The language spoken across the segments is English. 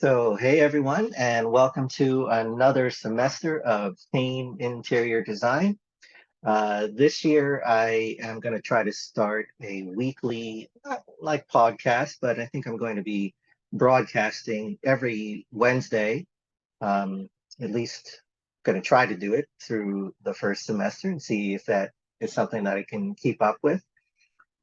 So, hey everyone, and welcome to another semester of Kean Interior Design. This year, I am going to try to start a weekly, not like podcast, but I think I'm going to be broadcasting every Wednesday. Um, at least going to try to do it through the first semester and see if that is something that I can keep up with.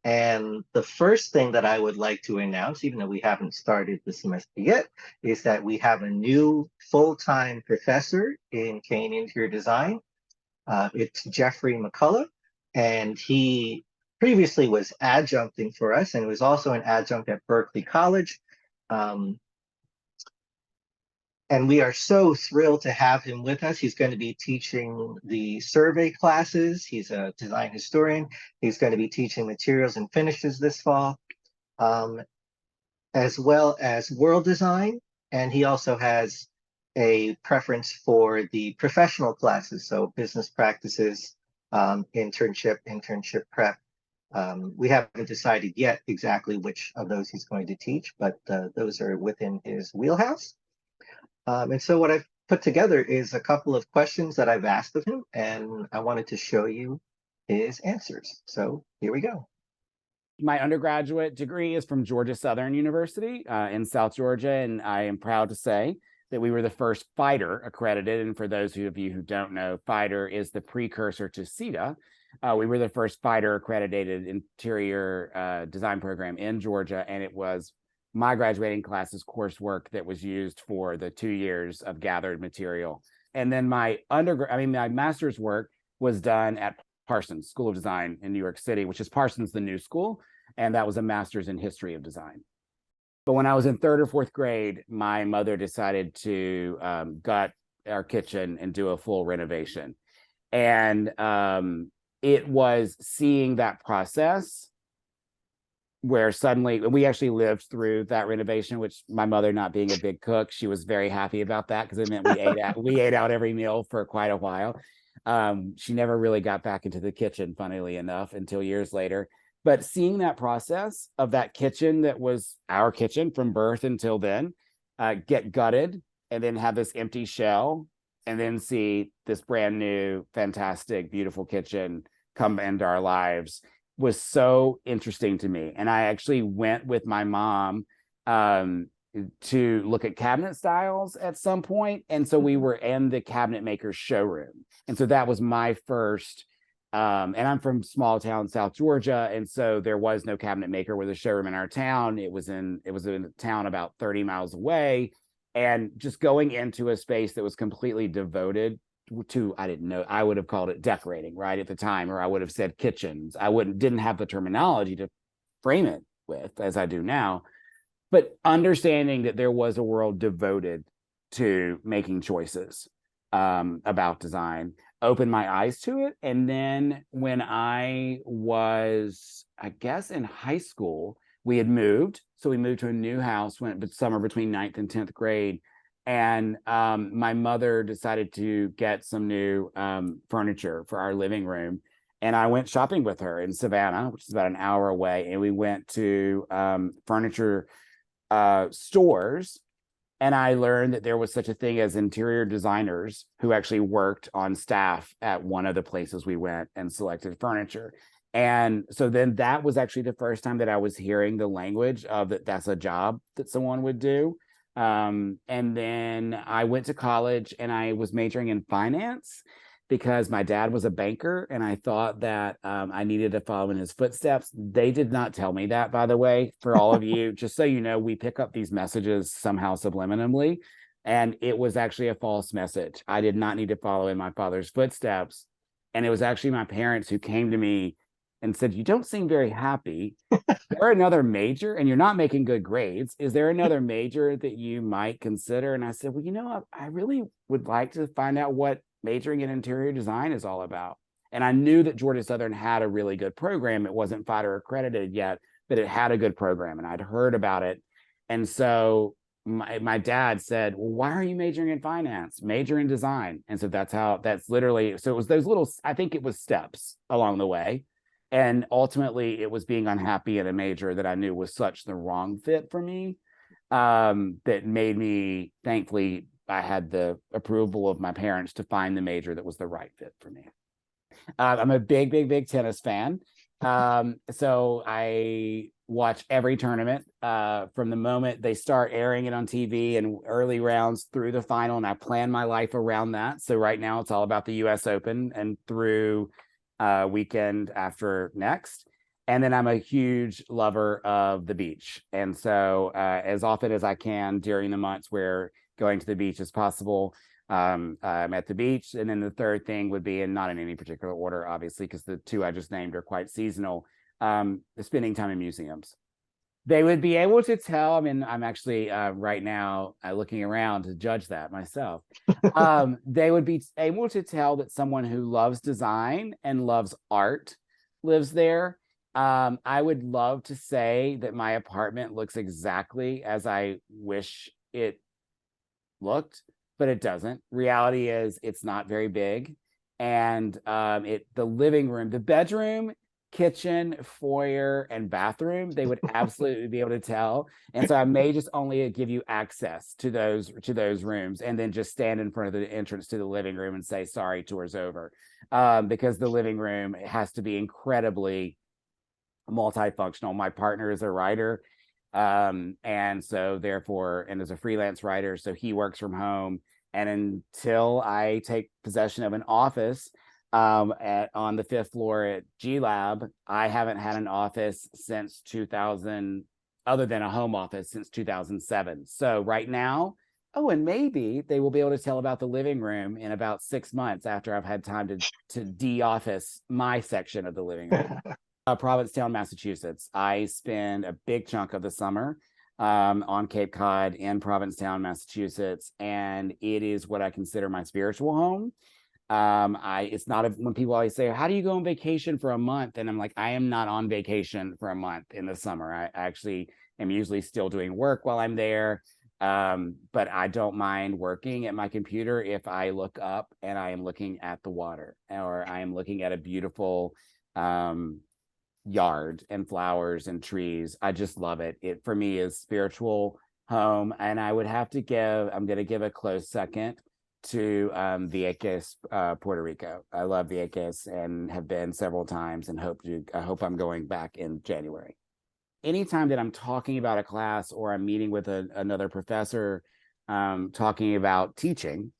And the first thing that I would like to announce, even though we haven't started the semester yet, is that we have a new full-time professor in Kean Interior Design. It's Jeffery McCullough, and he previously was adjuncting for us, and was also an adjunct at Berkeley College. Um, and we are so thrilled to have him with us. He's going to be teaching the survey classes. He's a design historian. He's going to be teaching materials and finishes this fall, um, as well as world design. And he also has a preference for the professional classes, so business practices, internship prep. We haven't decided yet exactly which of those he's going to teach, but those are within his wheelhouse. And so what I've put together is a couple of questions that I've asked of him, and I wanted to show you his answers. So here we go. My undergraduate degree is from Georgia Southern University in South Georgia, and I am proud to say that we were the first FIDER accredited. And for those of you who don't know, FIDER is the precursor to CETA. We were the first FIDER accredited interior design program in Georgia, and it was my graduating class's coursework that was used for the 2 years of gathered material. And then my master's work was done at Parsons School of Design in New York City, which is Parsons, the new school. And that was a master's in history of design. But when I was in 3rd or 4th grade, my mother decided to gut our kitchen and do a full renovation. And it was seeing that process where suddenly we actually lived through that renovation, which my mother, not being a big cook, she was very happy about that because it meant we ate out every meal for quite a while. She never really got back into the kitchen, funnily enough, until years later. But seeing that process of that kitchen that was our kitchen from birth until then get gutted and then have this empty shell and then see this brand new, fantastic, beautiful kitchen come into our lives was so interesting to me. And I actually went with my mom to look at cabinet styles at some point. And so we were in the cabinet maker's showroom. And so that was my first, and I'm from small town, South Georgia. And so there was no cabinet maker with a showroom in our town. It was in a town about 30 miles away. And just going into a space that was completely devoted to, I didn't know, I would have called it decorating right at the time, or I would have said kitchens. Didn't have the terminology to frame it with as I do now, but understanding that there was a world devoted to making choices about design opened my eyes to it. And then when I was, I guess, in high school, we had moved. So we moved to a new house summer between 9th and 10th grade. And my mother decided to get some new furniture for our living room. And I went shopping with her in Savannah, which is about an hour away. And we went to furniture stores. And I learned that there was such a thing as interior designers who actually worked on staff at one of the places we went and selected furniture. And so then that was actually the first time that I was hearing the language of that's a job that someone would do. And then I went to college and I was majoring in finance because my dad was a banker and I thought that I needed to follow in his footsteps. They did not tell me that, by the way, for all of you, just so you know, we pick up these messages somehow subliminally, and it was actually a false message. I did not need to follow in my father's footsteps. And it was actually my parents who came to me and said, "You don't seem very happy. There another major and you're not making good grades. Is there another major that you might consider?" And I said, "Well, I really would like to find out what majoring in interior design is all about." And I knew that Georgia Southern had a really good program. It wasn't FIDER accredited yet, but it had a good program and I'd heard about it. And so my dad said, "Well, why are you majoring in finance? Major in design." And so that's literally, so it was those little, I think it was steps along the way. And ultimately, it was being unhappy in a major that I knew was such the wrong fit for me that made me, thankfully, I had the approval of my parents to find the major that was the right fit for me. I'm a big tennis fan. So I watch every tournament from the moment they start airing it on TV and early rounds through the final, and I plan my life around that. So right now it's all about the US Open and through weekend after next. And then I'm a huge lover of the beach. And so as often as I can during the months where going to the beach is possible, I'm at the beach. And then the third thing would be, and not in any particular order, obviously, because the two I just named are quite seasonal, spending time in museums. They would be able to tell. I mean, I'm actually right now looking around to judge that myself. They would be able to tell that someone who loves design and loves art lives there. I would love to say that my apartment looks exactly as I wish it looked, but it doesn't. Reality is it's not very big. And the living room, the bedroom, kitchen, foyer, and bathroom, they would absolutely be able to tell. And so I may just only give you access to those rooms, and then just stand in front of the entrance to the living room and say, sorry, tour's over. Because the living room has to be incredibly multifunctional. My partner is a writer, and so therefore, and is a freelance writer, so he works from home. And until I take possession of an office on the fifth floor at G Lab, I haven't had an office since 2000, other than a home office, since 2007. So right now, oh, and maybe they will be able to tell about the living room in about 6 months after I've had time to de-office my section of the living room. Provincetown, Massachusetts. I spend a big chunk of the summer on Cape Cod in Provincetown, Massachusetts, and it is what I consider my spiritual home. It's not when people always say, "How do you go on vacation for a month?" And I'm like, I am not on vacation for a month in the summer. I actually am usually still doing work while I'm there. But I don't mind working at my computer if I look up and I am looking at the water, or I am looking at a beautiful yard and flowers and trees. I just love it. It for me is spiritual home. And I'm going to give a close second to Vieques, Puerto Rico. I love Vieques and have been several times, and I hope I'm going back in January. Anytime that I'm talking about a class or I'm meeting with another professor talking about teaching,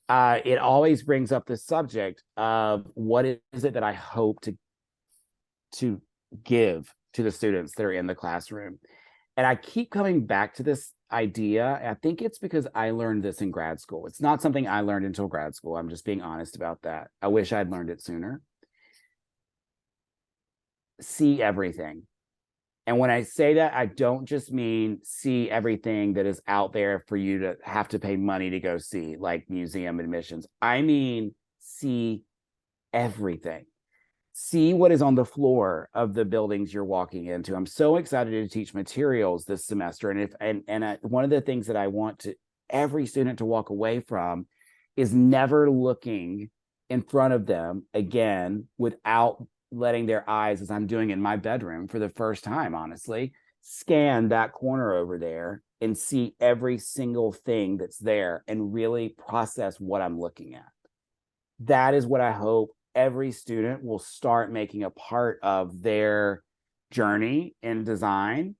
it always brings up the subject of what is it that I hope to give to the students that are in the classroom. And I keep coming back to this idea. I think it's because I learned this in grad school. It's not something I learned until grad school. I'm just being honest about that. I wish I'd learned it sooner. See everything. And when I say that, I don't just mean see everything that is out there for you to have to pay money to go see, like museum admissions. I mean, see everything. See what is on the floor of the buildings you're walking into. I'm so excited to teach materials this semester. And one of the things that I want every student to walk away from is never looking in front of them again without letting their eyes, as I'm doing in my bedroom for the first time, honestly, scan that corner over there and see every single thing that's there and really process what I'm looking at. That is what I hope every student will start making a part of their journey in design,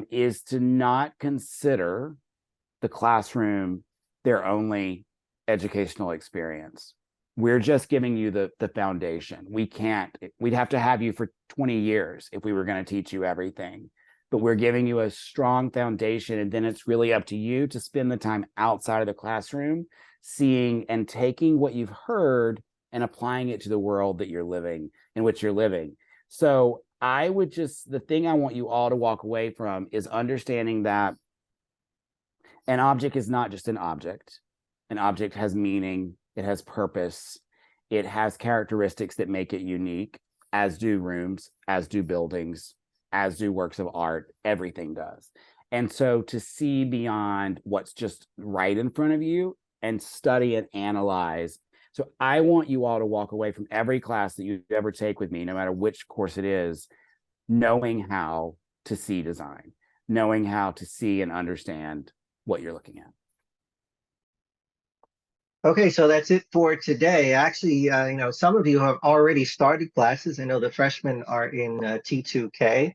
is to not consider the classroom their only educational experience. We're just giving you the foundation. We'd have to have you for 20 years if we were going to teach you everything. But we're giving you a strong foundation, and then it's really up to you to spend the time outside of the classroom, seeing and taking what you've heard and applying it to the world that you're living, in which you're living. So the thing I want you all to walk away from is understanding that an object is not just an object. An object has meaning, it has purpose, it has characteristics that make it unique, as do rooms, as do buildings, as do works of art. Everything does. And so to see beyond what's just right in front of you and study and analyze. So I want you all to walk away from every class that you ever take with me, no matter which course it is, knowing how to see design, knowing how to see and understand what you're looking at. Okay, so that's it for today. Actually, some of you have already started classes. I know the freshmen are in T2K,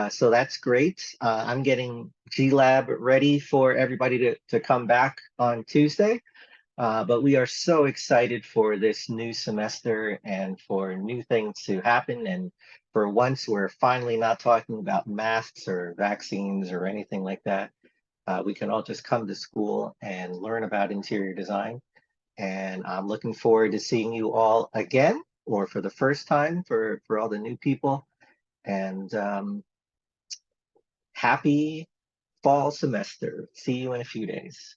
so that's great. I'm getting G-Lab ready for everybody to come back on Tuesday. But we are so excited for this new semester and for new things to happen. And for once, we're finally not talking about masks or vaccines or anything like that. We can all just come to school and learn about interior design. And I'm looking forward to seeing you all again, or for the first time for all the new people. And happy fall semester. See you in a few days.